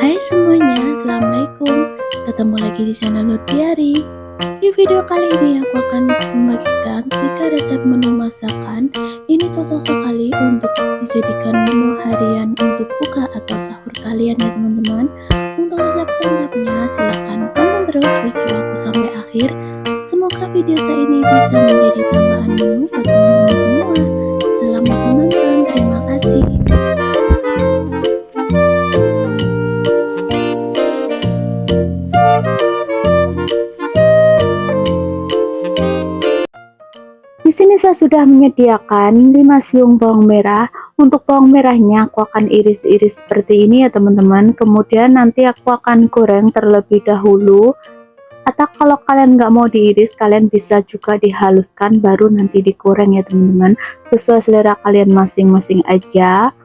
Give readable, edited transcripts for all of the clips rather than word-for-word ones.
Hai semuanya, Assalamualaikum. Ketemu lagi di channel Nurdiari. Di video kali ini aku akan membagikan 3 resep menu masakan. Ini cocok sekali untuk dijadikan menu harian untuk buka atau sahur kalian ya teman-teman. Untuk resep selengkapnya silahkan tonton terus video aku sampai akhir. Semoga video saya ini bisa menjadi tambahan menu buat teman-teman semua. Selamat menonton, terima kasih. Di sini saya sudah menyediakan 5 siung bawang merah. Untuk bawang merahnya aku akan iris-iris seperti ini ya teman-teman. Kemudian nanti aku akan goreng terlebih dahulu. Atau kalau kalian nggak mau diiris, kalian bisa juga dihaluskan baru nanti digoreng ya teman-teman. Sesuai selera kalian masing-masing aja.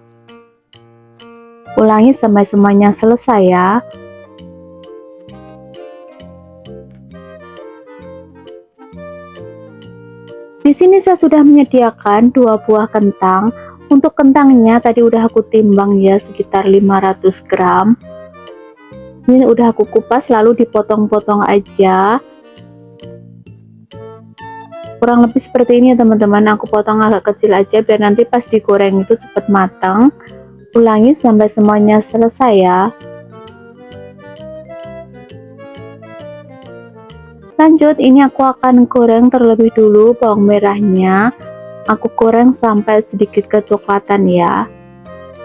Ulangi sampai semuanya selesai ya. Di sini saya sudah menyediakan 2 buah kentang. Untuk kentangnya tadi udah aku timbang ya sekitar 500 gram. Ini udah aku kupas lalu dipotong-potong aja. Kurang lebih seperti ini ya teman-teman. Aku potong agak kecil aja biar nanti pas digoreng itu cepat matang. Ulangi sampai semuanya selesai ya. Lanjut, ini aku akan goreng terlebih dulu bawang merahnya. Aku goreng sampai sedikit kecoklatan ya.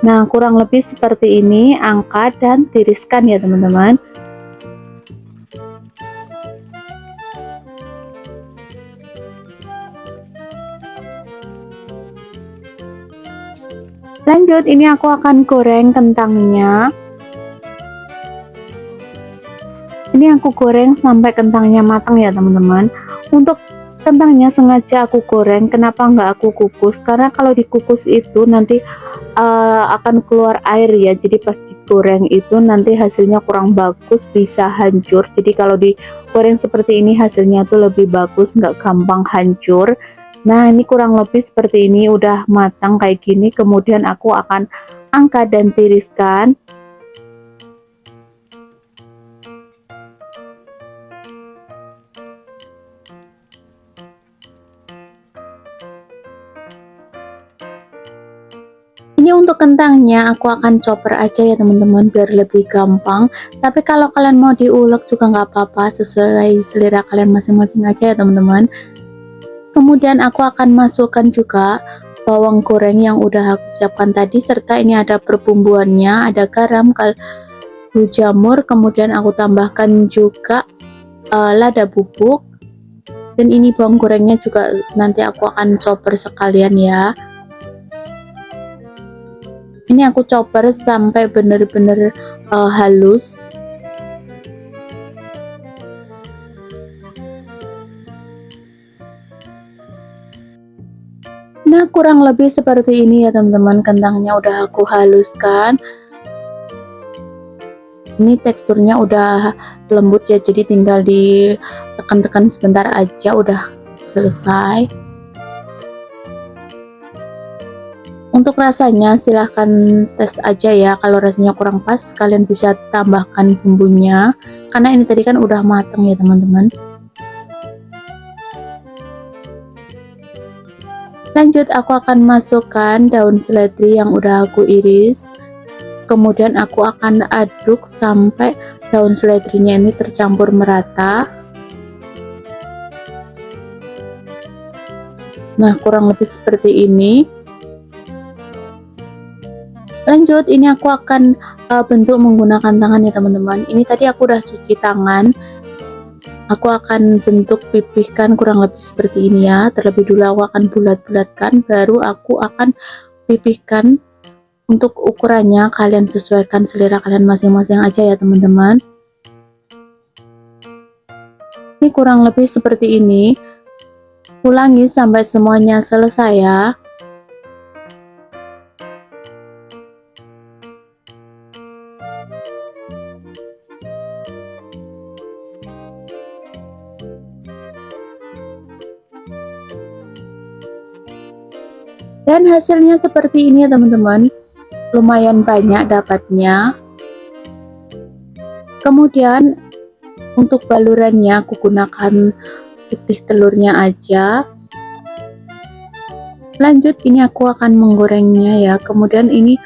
Nah, kurang lebih seperti ini, angkat dan tiriskan ya teman-teman. Lanjut, ini aku akan goreng kentangnya. Ini aku goreng sampai kentangnya matang ya teman-teman. Untuk kentangnya sengaja aku goreng, kenapa nggak aku kukus? Karena kalau dikukus itu nanti akan keluar air ya, jadi pas digoreng itu nanti hasilnya kurang bagus, bisa hancur. Jadi kalau digoreng seperti ini hasilnya tuh lebih bagus, nggak gampang hancur. Nah, ini kurang lebih seperti ini, udah matang kayak gini. Kemudian aku akan angkat dan tiriskan. Ini untuk kentangnya aku akan chopper aja ya teman-teman biar lebih gampang. Tapi kalau kalian mau diulek juga nggak apa-apa, sesuai selera kalian masing-masing aja ya teman-teman. Kemudian aku akan masukkan juga bawang goreng yang udah aku siapkan tadi, serta ini ada perbumbuannya, ada garam, kaldu jamur, kemudian aku tambahkan juga lada bubuk. Dan ini bawang gorengnya juga nanti aku akan chopper sekalian ya. Ini aku chopper sampai bener-bener halus. Nah, kurang lebih seperti ini ya teman-teman, kentangnya udah aku haluskan. Ini teksturnya udah lembut ya, jadi tinggal ditekan-tekan sebentar aja udah selesai. Untuk rasanya silahkan tes aja ya, kalau rasanya kurang pas kalian bisa tambahkan bumbunya, karena ini tadi kan udah matang ya teman-teman. Lanjut, aku akan masukkan daun seledri yang udah aku iris, kemudian aku akan aduk sampai daun seledrinya ini tercampur merata. Nah, kurang lebih seperti ini. Lanjut, ini aku akan bentuk menggunakan tangan ya teman-teman. Ini tadi aku udah cuci tangan. Aku akan bentuk pipihkan kurang lebih seperti ini ya. Terlebih dulu aku akan bulat-bulatkan, baru aku akan pipihkan. Untuk ukurannya kalian sesuaikan selera kalian masing-masing aja ya teman-teman. Ini kurang lebih seperti ini. Ulangi sampai semuanya selesai ya. Dan hasilnya seperti ini ya teman-teman, lumayan banyak dapatnya. Kemudian untuk balurannya aku gunakan putih telurnya aja. Lanjut, ini aku akan menggorengnya ya. Kemudian ini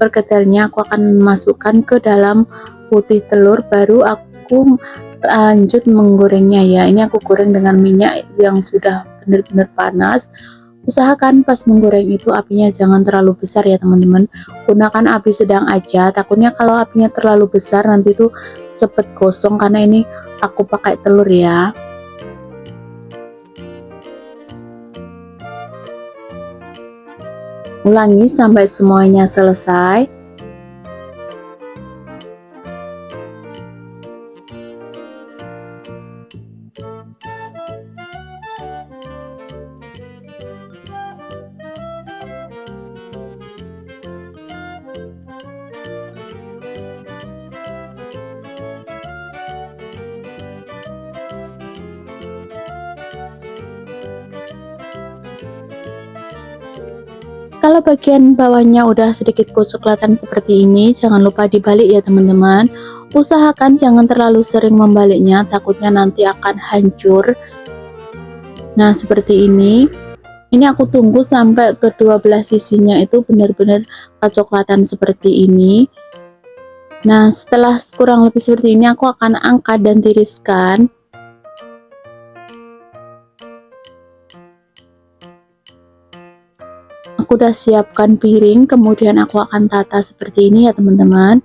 perkedelnya aku akan masukkan ke dalam putih telur, baru aku lanjut menggorengnya ya. Ini aku goreng dengan minyak yang sudah benar-benar panas. Usahakan pas menggoreng itu apinya jangan terlalu besar ya teman-teman. Gunakan api sedang aja, takutnya kalau apinya terlalu besar nanti tuh cepet gosong karena ini aku pakai telur ya. Ulangi sampai semuanya selesai. Kalau bagian bawahnya udah sedikit kecoklatan seperti ini, jangan lupa dibalik ya teman-teman. Usahakan jangan terlalu sering membaliknya, takutnya nanti akan hancur. Nah, seperti ini. Ini aku tunggu sampai kedua belah sisinya itu benar-benar kecoklatan seperti ini. Nah, setelah kurang lebih seperti ini, aku akan angkat dan tiriskan. Aku udah siapkan piring, kemudian aku akan tata seperti ini ya teman-teman.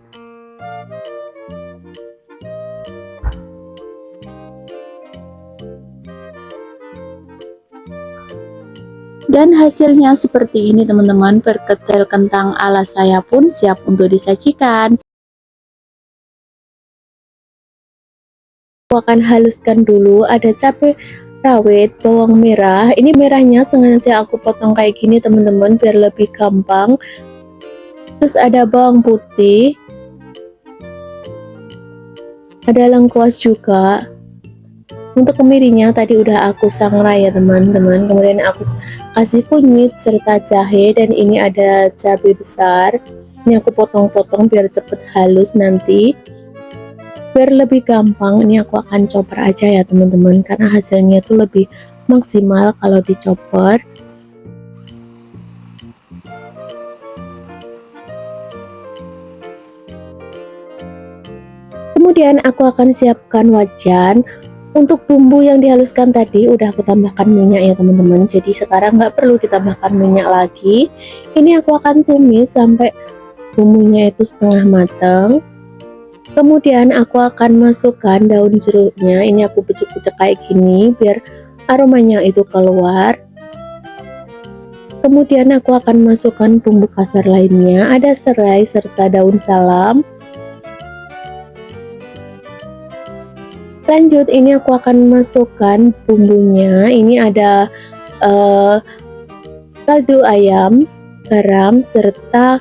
Dan hasilnya seperti ini teman-teman, perkedel kentang ala saya pun siap untuk disajikan. Aku akan haluskan dulu, ada cabai rawit, bawang merah. Ini merahnya sengaja aku potong kayak gini teman-teman biar lebih gampang. Terus ada bawang putih, ada lengkuas juga. Untuk kemirinya tadi udah aku sangrai ya teman-teman. Kemudian aku kasih kunyit serta jahe, dan ini ada cabai besar. Ini aku potong-potong biar cepet halus nanti. Biar lebih gampang, ini aku akan chopper aja ya teman-teman, karena hasilnya tuh lebih maksimal kalau dichopper. Kemudian aku akan siapkan wajan. Untuk bumbu yang dihaluskan tadi udah aku tambahkan minyak ya teman-teman, jadi sekarang nggak perlu ditambahkan minyak lagi. Ini aku akan tumis sampai bumbunya itu setengah matang. Kemudian aku akan masukkan daun jeruknya, ini aku becek-becek kayak gini biar aromanya itu keluar. Kemudian aku akan masukkan bumbu kasar lainnya, ada serai serta daun salam. Lanjut, ini aku akan masukkan bumbunya, ini ada kaldu ayam, garam, serta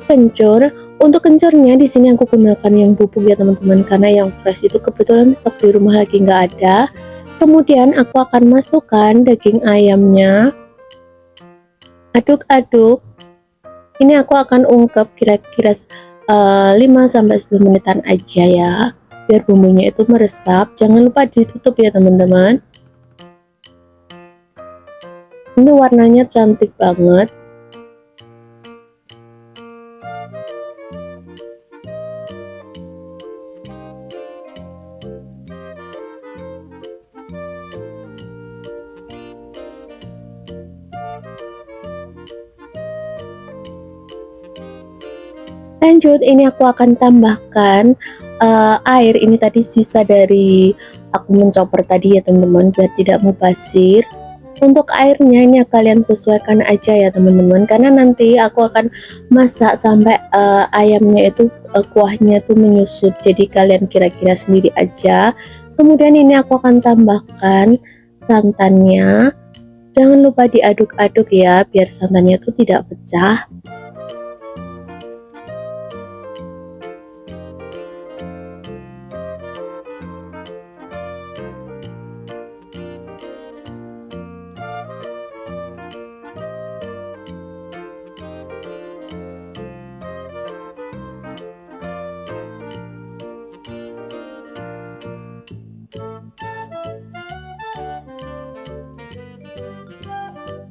kencur. Untuk kencurnya di sini aku gunakan yang bubuk ya teman-teman, karena yang fresh itu kebetulan stok di rumah lagi nggak ada. Kemudian aku akan masukkan daging ayamnya, aduk-aduk. Ini aku akan ungkep kira-kira 5-10 menitan aja ya, biar bumbunya itu meresap. Jangan lupa ditutup ya teman-teman. Ini warnanya cantik banget. Lanjut, ini aku akan tambahkan air. Ini tadi sisa dari aku mencoper tadi ya teman-teman, biar tidak mubazir. Untuk airnya ini kalian sesuaikan aja ya teman-teman, karena nanti aku akan masak sampai ayamnya itu kuahnya tuh menyusut, jadi kalian kira-kira sendiri aja. Kemudian ini aku akan tambahkan santannya. Jangan lupa diaduk-aduk ya, biar santannya tuh tidak pecah.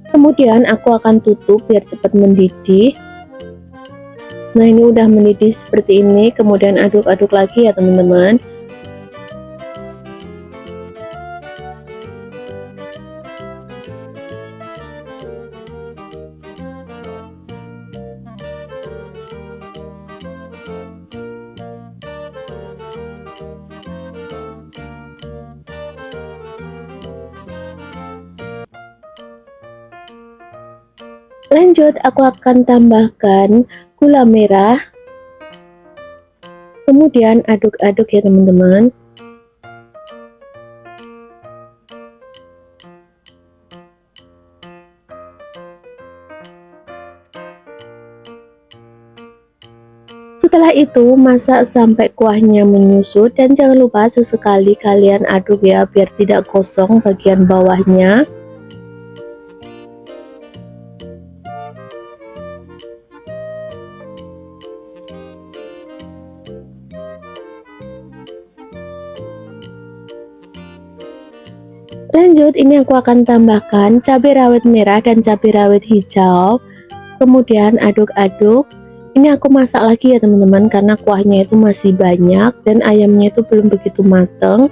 Kemudian aku akan tutup biar cepat mendidih. Nah, ini udah mendidih seperti ini, kemudian aduk-aduk lagi ya teman-teman. Lanjut, aku akan tambahkan gula merah. Kemudian aduk-aduk ya teman-teman. Setelah itu masak sampai kuahnya menyusut dan jangan lupa sesekali kalian aduk ya biar tidak gosong bagian bawahnya. Lanjut, ini aku akan tambahkan cabai rawit merah dan cabai rawit hijau. Kemudian aduk-aduk. Ini aku masak lagi ya teman-teman karena kuahnya itu masih banyak dan ayamnya itu belum begitu mateng.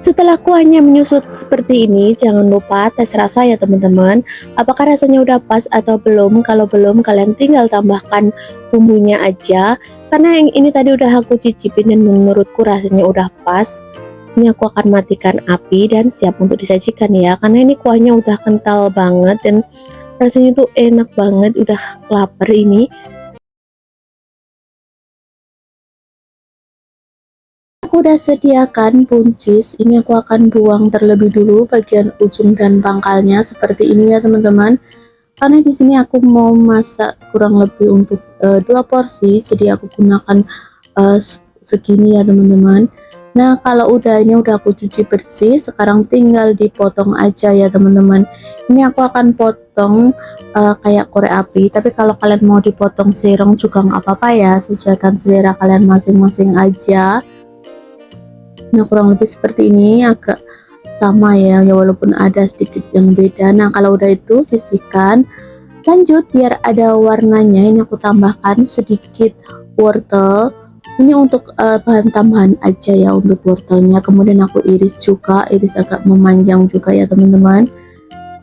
Setelah kuahnya menyusut seperti ini, jangan lupa tes rasa ya teman-teman. Apakah rasanya udah pas atau belum? Kalau belum, kalian tinggal tambahkan bumbunya aja. Karena yang ini tadi udah aku cicipin dan menurutku rasanya udah pas. Ini aku akan matikan api dan siap untuk disajikan ya. Karena ini kuahnya udah kental banget dan rasanya tuh enak banget, udah lapar ini. Aku udah sediakan buncis, ini aku akan buang terlebih dulu bagian ujung dan pangkalnya seperti ini ya teman-teman. Karena di sini aku mau masak kurang lebih untuk 2 porsi, jadi aku gunakan segini ya teman-teman. Nah, kalau udah ini udah aku cuci bersih, sekarang tinggal dipotong aja ya teman-teman. Ini aku akan potong kayak korek api, tapi kalau kalian mau dipotong serong juga nggak apa-apa ya, sesuaikan selera kalian masing-masing aja. Nah, kurang lebih seperti ini, agak sama ya, walaupun ada sedikit yang beda. Nah, kalau udah itu sisihkan. Lanjut, biar ada warnanya, ini aku tambahkan sedikit wortel. Ini untuk bahan tambahan aja ya untuk wortelnya. Kemudian aku iris juga, iris agak memanjang juga ya teman-teman.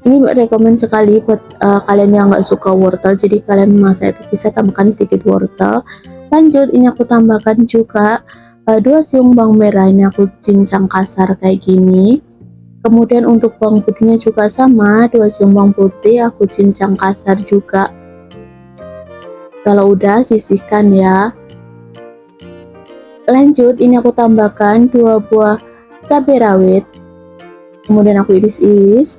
Ini rekomend sekali buat kalian yang nggak suka wortel, jadi kalian masak itu bisa tambahkan sedikit wortel. Lanjut, ini aku tambahkan juga 2 siung bawang merah, ini aku cincang kasar kayak gini. Kemudian untuk bawang putihnya juga sama, 2 siung bawang putih aku cincang kasar juga. Kalau udah sisihkan ya. Lanjut, ini aku tambahkan 2 buah cabai rawit, kemudian aku iris-iris.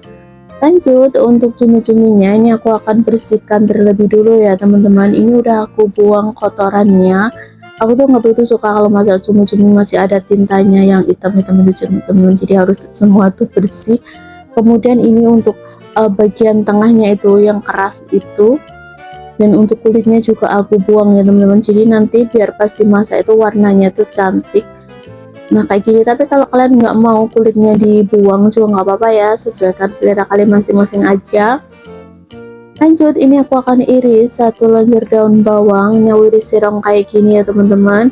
Lanjut, untuk cumi-cuminya ini aku akan bersihkan terlebih dulu ya teman-teman. Ini udah aku buang kotorannya. Aku tuh nggak begitu suka kalau masak cumi-cumi masih ada tintanya yang hitam-hitam itu teman-teman, jadi harus semua tuh bersih. Kemudian ini untuk bagian tengahnya itu yang keras itu, dan untuk kulitnya juga aku buang ya teman-teman, jadi nanti biar pas dimasak itu warnanya tuh cantik. Nah kayak gini, tapi kalau kalian nggak mau kulitnya dibuang juga nggak apa-apa ya, sesuaikan selera kalian masing-masing aja. Lanjut, ini aku akan iris 1 lenjer daun bawang, ini aku iris serong kayak gini ya teman-teman,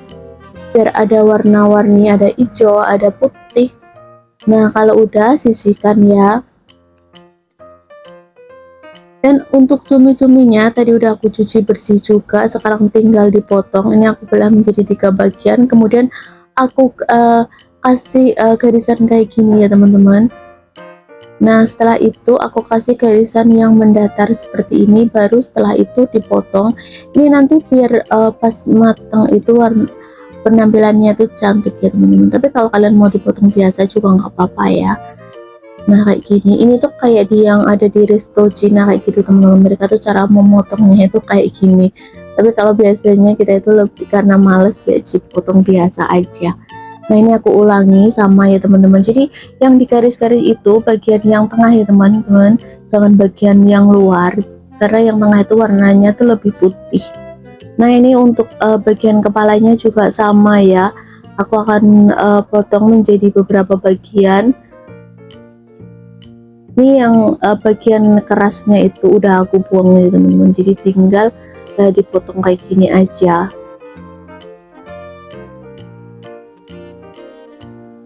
biar ada warna-warni, ada hijau, ada putih. Nah kalau udah sisihkan ya. Dan untuk cumi-cuminya tadi udah aku cuci bersih juga, sekarang tinggal dipotong. Ini aku belah menjadi 3 bagian, kemudian aku kasih garisan kayak gini ya teman-teman. Nah setelah itu aku kasih garisan yang mendatar seperti ini, baru setelah itu dipotong. Ini nanti biar pas matang itu penampilannya tuh cantik ya teman-teman. Tapi kalau kalian mau dipotong biasa juga nggak apa-apa ya. Nah kayak gini, ini tuh kayak di yang ada di resto Cina kayak gitu teman-teman, mereka tuh cara memotongnya itu kayak gini. Tapi kalau biasanya kita itu lebih karena males ya, potong biasa aja. Nah ini aku ulangi sama ya teman-teman, jadi yang di garis-garis itu bagian yang tengah ya teman-teman, jangan bagian yang luar. karena yang tengah itu warnanya tuh lebih putih. Nah ini untuk bagian kepalanya juga sama ya, aku akan potong menjadi beberapa bagian. Ini yang bagian kerasnya itu udah aku buang nih teman-teman, jadi tinggal dipotong kayak gini aja.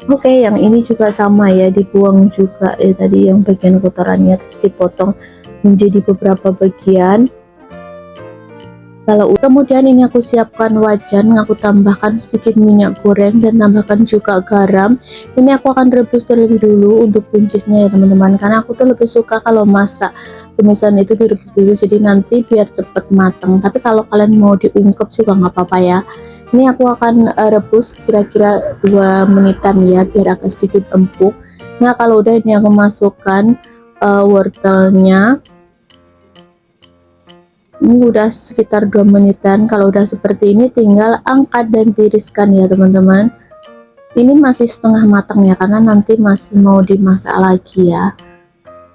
Oke, yang ini juga sama ya, dibuang juga ya tadi yang bagian kotorannya, dipotong menjadi beberapa bagian. Kalau kemudian ini aku siapkan wajan, aku tambahkan sedikit minyak goreng dan tambahkan juga garam. Ini aku akan rebus terlebih dulu untuk buncisnya ya teman-teman, karena aku tuh lebih suka kalau masak tumisan itu direbus dulu, jadi nanti biar cepet matang. Tapi kalau kalian mau diungkep juga nggak apa-apa ya. Ini aku akan rebus kira-kira 2 menitan ya, biar agak sedikit empuk. Nah kalau udah ini aku masukkan wortelnya. Ini udah sekitar 2 menitan. Kalau udah seperti ini tinggal angkat dan tiriskan ya teman-teman. Ini masih setengah matang ya, karena nanti masih mau dimasak lagi ya.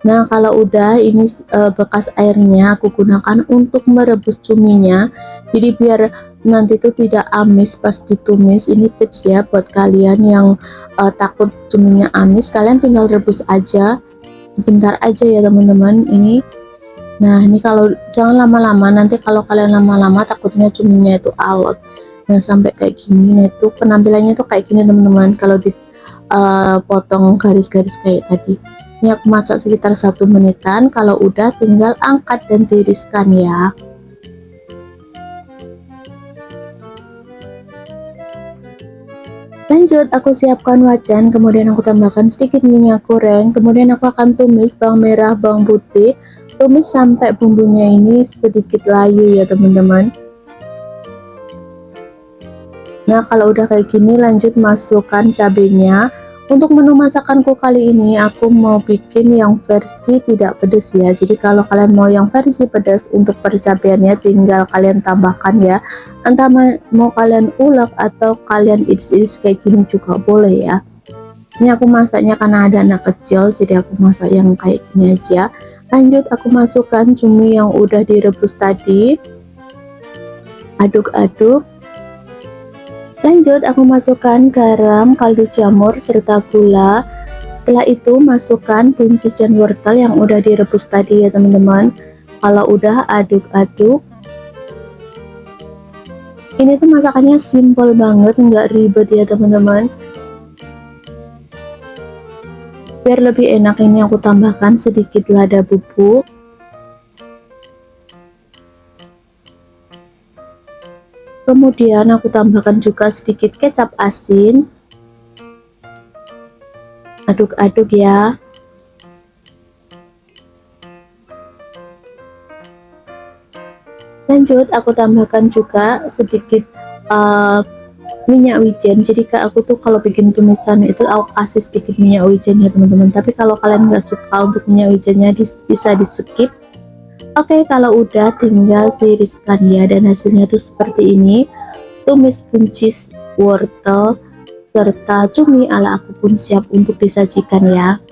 Nah kalau udah ini bekas airnya aku gunakan untuk merebus cuminya, jadi biar nanti itu tidak amis pas ditumis. Ini tips ya buat kalian yang takut cuminya amis, kalian tinggal rebus aja sebentar aja ya teman-teman. Nah ini kalau jangan lama-lama, nanti kalau kalian lama-lama takutnya cuminya itu alot. Nah sampai kayak gini, nah itu penampilannya tuh kayak gini teman-teman, kalau dipotong garis-garis kayak tadi. Ini aku masak sekitar 1 menitan, kalau udah tinggal angkat dan tiriskan ya. Lanjut, aku siapkan wajan, kemudian aku tambahkan sedikit minyak goreng, kemudian aku akan tumis bawang merah, bawang putih, tumis sampai bumbunya ini sedikit layu ya teman-teman. Nah kalau udah kayak gini, lanjut masukkan cabenya. Untuk menu masakanku kali ini aku mau bikin yang versi tidak pedas ya, jadi kalau kalian mau yang versi pedas, untuk percabeannya tinggal kalian tambahkan ya, entah mau kalian ulek atau kalian iris-iris kayak gini juga boleh ya. Ini aku masaknya karena ada anak kecil, jadi aku masak yang kayak gini aja. Lanjut aku masukkan cumi yang udah direbus tadi, aduk-aduk. Lanjut aku masukkan garam, kaldu jamur, serta gula. Setelah itu masukkan buncis dan wortel yang udah direbus tadi ya teman-teman. Kalau udah aduk-aduk. Ini tuh masakannya simple banget, nggak ribet ya teman-teman. Biar lebih enak ini aku tambahkan sedikit lada bubuk. Kemudian aku tambahkan juga sedikit kecap asin. Aduk-aduk ya. Lanjut aku tambahkan juga sedikit minyak wijen. Jadi aku tuh kalau bikin tumisan itu aku kasih sedikit minyak wijen ya teman-teman. Tapi kalau kalian nggak suka untuk minyak wijennya, bisa di skip. Oke, kalau udah tinggal tiriskan ya, dan hasilnya tuh seperti ini. Tumis buncis, wortel, serta cumi ala aku pun siap untuk disajikan ya.